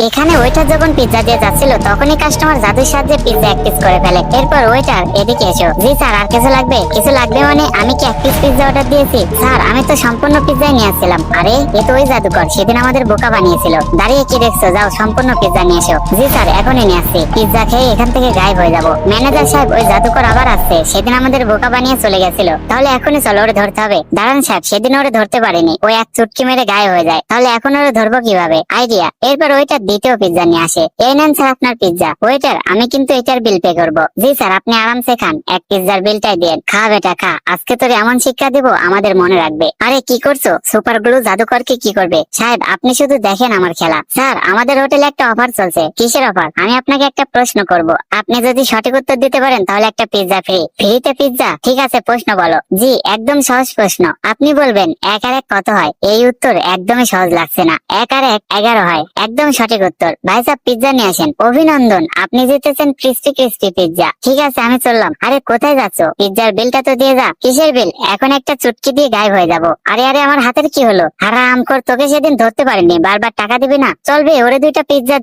এখানে ওয়েটার যখন পিৎজা দিয়ে যাচ্ছিল তখনই কাস্টমার জাদুর সাহায্যে পিৎজা এক পিস করে ফেলে। এরপর ওয়েটার, এদিকে এসো। জি স্যার, আর কিছু লাগবে? কিছু লাগবে মানে আমি কি এক পিস পিৎজা অর্ডার দিয়েছি? স্যার, আমি তো সম্পূর্ণ পিৎজাই নিয়ে আসছিলাম। আরে, এ তো ওই জাদুকর, সেদিন আমাদের বোকা বানিয়েছিল। দাঁড়িয়ে কি দেখছো? যাও সম্পূর্ণ পিৎজা নিয়ে এসো। জি স্যার, এখনই নিয়ে আসছি। পিৎজা খেয়ে এখান থেকে গায়েব হয়ে যাবো। ম্যানেজার সাহেব, ওই জাদুকর আবার আসছে। সেদিন আমাদের বোকা বানিয়ে চলে গেছিল। তাহলে এখনই চলো, ওরে ধরতে হবে। দাঁড়ান সাহেব, সেদিন ওরে ধরতে পারিনি, ও এক চুটকি মেরে গায়েব হয়ে যায়। তাহলে এখন ওরে ধরবো কিভাবে? আইডিয়া। এরপর ওইটার দ্বিতীয় পিৎজা নিয়ে আসে। এই নেন স্যার আপনার পিৎজা। ওয়েটার, আমি কিন্তু এটার বিল পে করবো। জি স্যার, আপনি আরামসে খান, এক পিৎজার বিলটাই দেন। খা বেটা খা, আজকে তোর এমন শিক্ষা দিব আমাদের মনে রাখবে। আরে কি করছো? সুপার গ্লু জাদুকরকে কি করবে? সাহেব, আপনি শুধু দেখেন আমার খেলা। স্যার, আমাদের হোটেলে একটা অফার চলছে। কিসের অফার? আমি আপনাকে একটা প্রশ্ন করব, আপনি যদি সঠিক উত্তর দিতে পারেন তাহলে একটা পিৎজা ফ্রি। ফ্রিতে পিৎজা? ঠিক আছে, প্রশ্ন বলো। জি, একদম সহজ প্রশ্ন। আপনি বলবেন 1 আর 1 কত হয়? এই উত্তর একদমই সহজ লাগছে না। 1 আর 1 11 হয়। একদম সঠিক উত্তর। ভাই সাহেব, পিৎজা নিয়ে আসেন। অভিনন্দন, আপনি জিতেছেন ক্রিস্পি ক্রিস্পি পিৎজা। ঠিক আছে, আমি চললাম। আরে কোথায় যাচ্ছ? পিৎজার বিলটা তো দিয়ে যা। কিসের বিল? এখন একটা চুটকি দিয়ে গায়েব হয়ে যাব। আরে আরে, আমার হাতের কি হলো? হারাম কর, তোকে সেদিন ধরতে পারিনি, বারবার টাকা দিবি না? চলবে, ওরে 2টা পিৎজা